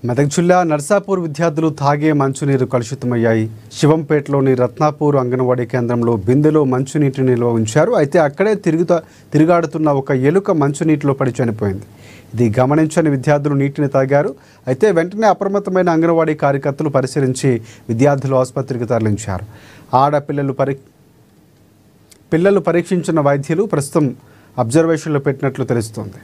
మెదక్ జిల్లా నర్సాపూర్ విద్యార్థులు తాగే మంచునీరు కలుషితమయ్యాయి. శివంపేటలోని రత్నాపూర్ అంగన్వాడీ కేంద్రంలో బిందెలో మంచునీటిని నిల్వ ఉంచారు. అయితే అక్కడే తిరుగాడుతున్న ఒక ఎలుక మంచునీటిలో పడి చనిపోయింది. ఇది గమనించని విద్యార్థులు నీటిని తాగారు. అయితే వెంటనే అప్రమత్తమైన అంగన్వాడీ కార్యకర్తలు పరిశీలించి విద్యార్థులు ఆసుపత్రికి తరలించారు. పిల్లలు పరీక్షించిన వైద్యులు ప్రస్తుతం అబ్జర్వేషన్లో పెట్టినట్లు తెలుస్తోంది.